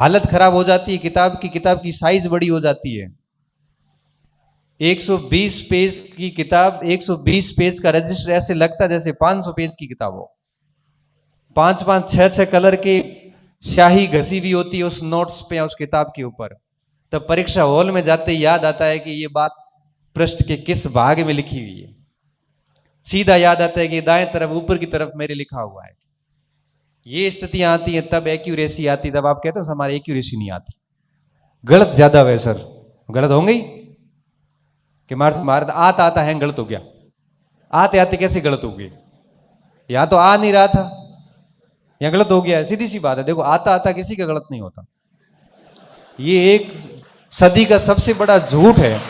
हालत खराब हो जाती है किताब की साइज बड़ी हो जाती है। 120 पेज की किताब, 120 पेज का रजिस्टर ऐसे लगता है जैसे 500 पेज की किताब हो। 5-5 6-6 कलर की स्याही घसी भी होती है उस नोट्स पे या उस किताब के ऊपर। तब परीक्षा हॉल में जाते ही याद आता है कि ये बात पृष्ठ के किस भाग में लिखी हुई है। सीधा याद आता है कि दाएं तरफ ऊपर की तरफ मेरे लिखा हुआ है। ये स्थितियां आती हैं तब एक्यूरेसी आती, तब आप कहते हो हमारी एक्यूरेसी नहीं आती, गलत ज्यादा हुए सर, गलत होंगे ही कि मार आता आता है गलत हो गया। आते आते कैसे गलत हो गए? या तो आ नहीं रहा था या गलत हो गया है, सीधी सी बात है। देखो आता आता किसी का गलत नहीं होता। ये एक सदी का सबसे बड़ा झूठ है।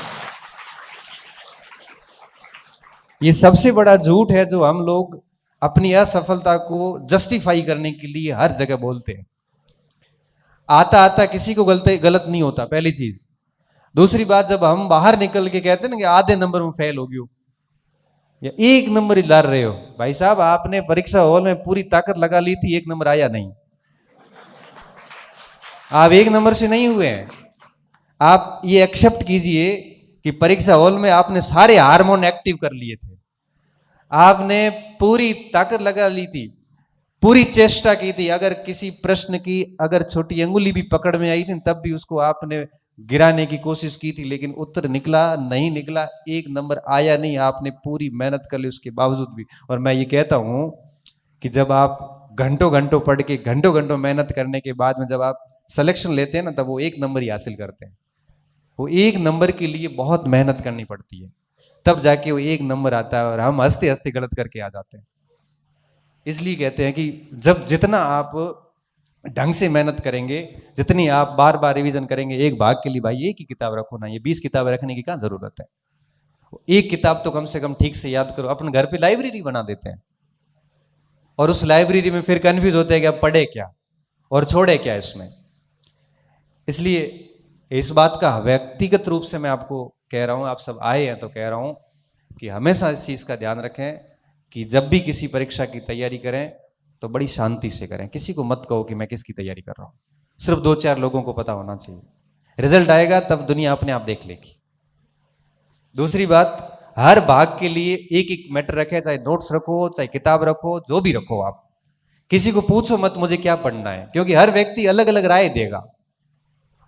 ये सबसे बड़ा झूठ है जो हम लोग अपनी असफलता को जस्टिफाई करने के लिए हर जगह बोलते हैं। आता आता किसी को गलत नहीं होता, पहली चीज। दूसरी बात, जब हम बाहर निकल के कहते हैं ना कि आधे नंबर में फेल हो गयो या एक नंबर ही लार रहे हो, भाई साहब आपने परीक्षा हॉल में पूरी ताकत लगा ली थी, एक नंबर आया नहीं। आप एक नंबर से नहीं हुए हैं। आप ये एक्सेप्ट कीजिए कि परीक्षा हॉल में आपने सारे हार्मोन एक्टिव कर लिए थे, आपने पूरी ताकत लगा ली थी, पूरी चेष्टा की थी। अगर किसी प्रश्न की अगर छोटी अंगुली भी पकड़ में आई थी तब भी उसको आपने गिराने की कोशिश की थी, लेकिन उत्तर निकला नहीं निकला, एक नंबर आया नहीं। आपने पूरी मेहनत कर ली उसके बावजूद भी। और मैं ये कहता हूं कि जब आप घंटों घंटों पढ़ के घंटों घंटों मेहनत करने के बाद में जब आप सिलेक्शन लेते हैं ना, तब वो एक नंबर ही हासिल करते हैं। वो एक नंबर के लिए बहुत मेहनत करनी पड़ती है, तब जाके वो एक नंबर आता है और हम हंसते हंसते गलत करके आ जाते हैं। इसलिए कहते हैं कि जब जितना आप ढंग से मेहनत करेंगे, जितनी आप बार बार रिवीजन करेंगे, एक भाग के लिए भाई एक ही किताब रखो ना, ये 20 किताबें रखने की क्या जरूरत है। एक किताब तो कम से कम ठीक से याद करो। अपने घर पे लाइब्रेरी बना देते हैं और उस लाइब्रेरी में फिर कंफ्यूज होते हैं कि अब पढ़े क्या और छोड़े क्या इसमें। इसलिए इस बात का व्यक्तिगत रूप से मैं आपको कह रहा हूं, आप सब आए हैं तो कह रहा हूं कि हमेशा इस चीज का ध्यान रखें कि जब भी किसी परीक्षा की तैयारी करें तो बड़ी शांति से करें। किसी को मत कहो कि मैं किसकी तैयारी कर रहा हूं, सिर्फ 2-4 लोगों को पता होना चाहिए। रिजल्ट आएगा तब दुनिया अपने आप देख लेगी। दूसरी बात, हर भाग के लिए एक एक मैटर रखे, चाहे नोट्स रखो चाहे किताब रखो, जो भी रखो। आप किसी को पूछो मत मुझे क्या पढ़ना है, क्योंकि हर व्यक्ति अलग अलग राय देगा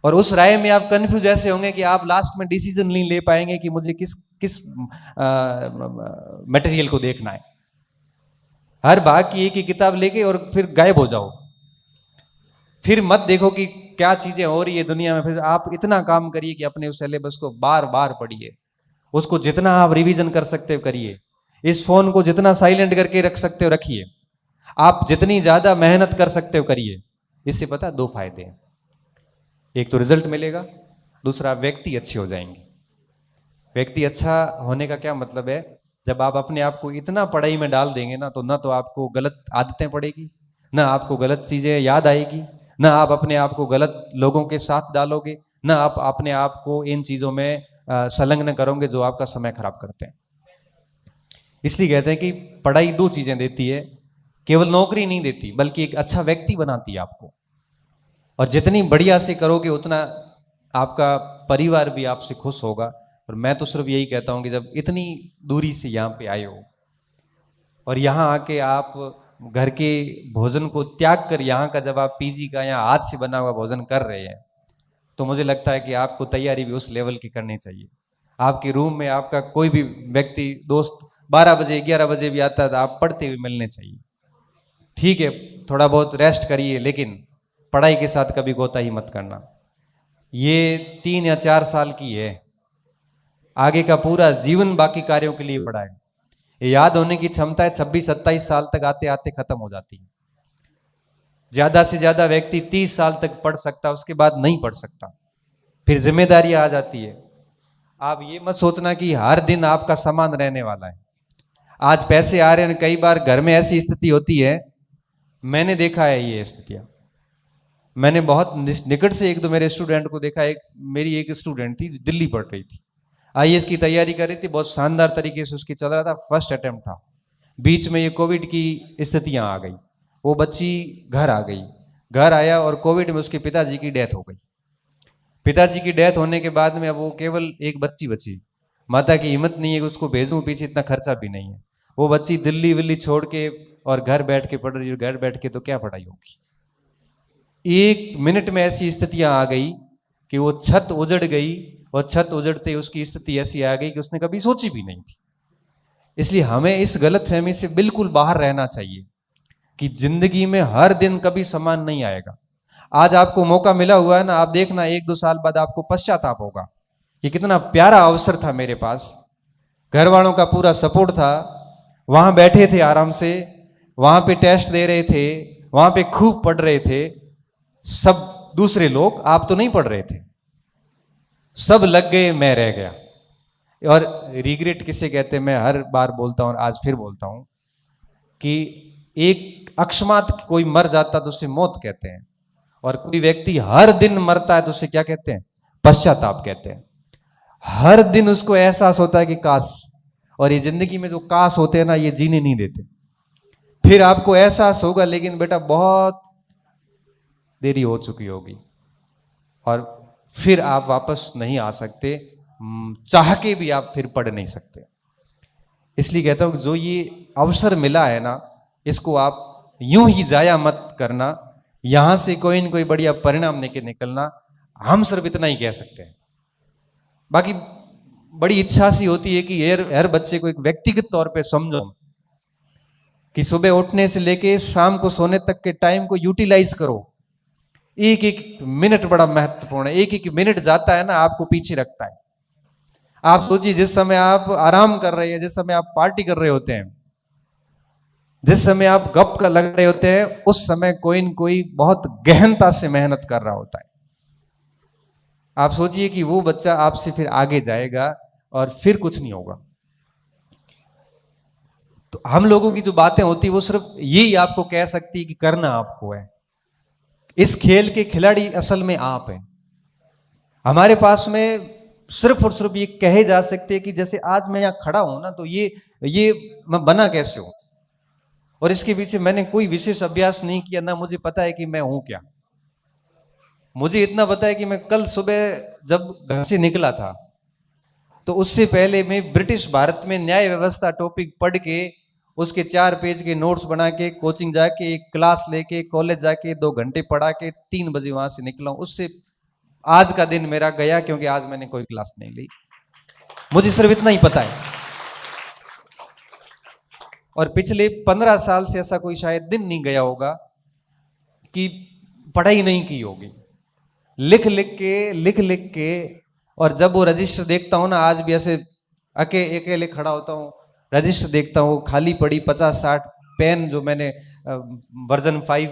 और उस राय में आप कंफ्यूज ऐसे होंगे कि आप लास्ट में डिसीजन नहीं ले पाएंगे कि मुझे किस किस मटेरियल को देखना है। हर भाग की एक ही किताब लेके और फिर गायब हो जाओ, फिर मत देखो कि क्या चीजें हो रही है दुनिया में। फिर आप इतना काम करिए कि अपने उस सिलेबस को बार बार पढ़िए, उसको जितना आप रिवीजन कर सकते हो करिए, इस फोन को जितना साइलेंट करके रख सकते हो रखिए, आप जितनी ज्यादा मेहनत कर सकते हो करिए। इससे पता 2 फायदे हैं, एक तो रिजल्ट मिलेगा, दूसरा व्यक्ति अच्छे हो जाएंगे। व्यक्ति अच्छा होने का क्या मतलब है, जब आप अपने आप को इतना पढ़ाई में डाल देंगे ना, तो ना तो आपको गलत आदतें पड़ेगी, ना आपको गलत चीजें याद आएगी, ना आप अपने आप को गलत लोगों के साथ डालोगे, ना आप अपने आप को इन चीजों में संलग्न करोगे जो आपका समय खराब करते हैं। इसलिए कहते हैं कि पढ़ाई 2 चीजें देती है, केवल नौकरी नहीं देती बल्कि एक अच्छा व्यक्ति बनाती है आपको। और जितनी बढ़िया से करोगे उतना आपका परिवार भी आपसे खुश होगा। और मैं तो सिर्फ यही कहता हूं कि जब इतनी दूरी से यहाँ पे आए हो और यहाँ आके आप घर के भोजन को त्याग कर यहाँ का जब आप पीजी का या हाथ से बना हुआ भोजन कर रहे हैं, तो मुझे लगता है कि आपको तैयारी भी उस लेवल की करनी चाहिए। आपके रूम में आपका कोई भी व्यक्ति दोस्त 12 बजे 11 बजे भी आता है तो आप पढ़ते हुए मिलने चाहिए। ठीक है, थोड़ा बहुत रेस्ट करिए, लेकिन पढ़ाई के साथ कभी कोताही मत करना। ये 3 या 4 साल की है, आगे का पूरा जीवन बाकी कार्यों के लिए पढ़ा है। ये याद होने की क्षमता है 26-27 साल तक आते आते खत्म हो जाती है। ज्यादा से ज्यादा व्यक्ति 30 साल तक पढ़ सकता है, उसके बाद नहीं पढ़ सकता, फिर जिम्मेदारियां आ जाती है। आप ये मत सोचना कि हर दिन आपका समान रहने वाला है। आज पैसे आ रहे हैं, कई बार घर में ऐसी स्थिति होती है, मैंने देखा है ये स्थितियां। मैंने बहुत निकट से 1-2 मेरे स्टूडेंट को देखा। मेरी एक स्टूडेंट थी, दिल्ली पढ़ रही थी, आईएएस की तैयारी कर रही थी, बहुत शानदार तरीके से उसकी चल रहा था, फर्स्ट अटेम्प्ट था। बीच में ये कोविड की स्थितियां आ गई, वो बच्ची घर आ गई, घर आया और कोविड में उसके पिताजी की डेथ हो गई। पिताजी की डेथ होने के बाद में अब वो केवल एक बच्ची बची। माता की हिम्मत नहीं है कि उसको भेजूं, पीछे इतना खर्चा भी नहीं है। वो बच्ची दिल्ली विल्ली छोड़ के और घर बैठ के पढ़ रही है। घर बैठ के तो क्या पढ़ाई होगी। एक मिनट में ऐसी स्थितियां आ गई कि वो छत उजड़ गई, और छत उजड़ते उसकी स्थिति ऐसी आ गई कि उसने कभी सोची भी नहीं थी। इसलिए हमें इस गलतफहमी से बिल्कुल बाहर रहना चाहिए कि जिंदगी में हर दिन कभी समान नहीं आएगा। आज आपको मौका मिला हुआ है ना, आप देखना 1-2 साल बाद आपको पश्चाताप होगा कि कितना प्यारा अवसर था मेरे पास, घर वालों का पूरा सपोर्ट था, वहां बैठे थे आराम से, वहां पे टेस्ट दे रहे थे, वहां पे खूब पढ़ रहे थे सब दूसरे लोग, आप तो नहीं पढ़ रहे थे। सब लग गए, मैं रह गया। और रिग्रेट किसे कहते हैं, मैं हर बार बोलता हूं, आज फिर बोलता हूं कि एक अकस्मात कोई मर जाता तो उसे मौत कहते हैं, और कोई व्यक्ति हर दिन मरता है तो उसे क्या कहते हैं, पश्चाताप कहते हैं। हर दिन उसको एहसास होता है कि काश, और ये जिंदगी में जो काश होते हैं ना, ये जीने नहीं देते। फिर आपको एहसास होगा लेकिन बेटा बहुत देरी हो चुकी होगी, और फिर आप वापस नहीं आ सकते, चाह के भी आप फिर पढ़ नहीं सकते। इसलिए कहता हूं जो ये अवसर मिला है ना, इसको आप यूं ही जाया मत करना। यहां से कोई न कोई बढ़िया परिणाम लेके निकलना, हम सिर्फ इतना ही कह सकते हैं। बाकी बड़ी इच्छा सी होती है कि हर बच्चे को एक व्यक्तिगत तौर पे समझो कि सुबह उठने से लेके शाम को सोने तक के टाइम को यूटिलाइज करो। एक एक मिनट बड़ा महत्वपूर्ण है। एक एक मिनट जाता है ना, आपको पीछे रखता है। आप सोचिए, जिस समय आप आराम कर रहे हैं, जिस समय आप पार्टी कर रहे होते हैं, जिस समय आप गप का लग रहे होते हैं, उस समय कोई न कोई बहुत गहनता से मेहनत कर रहा होता है। आप सोचिए कि वो बच्चा आपसे फिर आगे जाएगा और फिर कुछ नहीं होगा। तो हम लोगों की जो बातें होती है वो सिर्फ यही आपको कह सकती है कि करना आपको है। इस खेल के खिलाड़ी असल में आप हैं। हमारे पास में सिर्फ और सिर्फ ये कहे जा सकते हैं कि जैसे आज मैं यहां खड़ा हूं ना, तो ये मैं बना कैसे हूं, और इसके पीछे मैंने कोई विशेष अभ्यास नहीं किया, ना मुझे पता है कि मैं हूं क्या। मुझे इतना पता है कि मैं कल सुबह जब घर से निकला था, तो उससे पहले मैं ब्रिटिश भारत में न्याय व्यवस्था टॉपिक पढ़ के, उसके 4 पेज के नोट्स बना के, कोचिंग जाके, एक क्लास लेके, कॉलेज जाके 2 घंटे पढ़ा के 3 बजे वहां से निकला हूं। उससे आज का दिन मेरा गया, क्योंकि आज मैंने कोई क्लास नहीं ली। मुझे सिर्फ इतना ही पता है। और पिछले 15 साल से ऐसा कोई शायद दिन नहीं गया होगा कि पढ़ाई नहीं की होगी। लिख लिख के, और जब वो रजिस्टर देखता हूं ना, आज भी ऐसे अकेले खड़ा होता हूं, रजिस्टर देखता हूं, खाली पड़ी 50-60 पेन जो मैंने वर्जन 5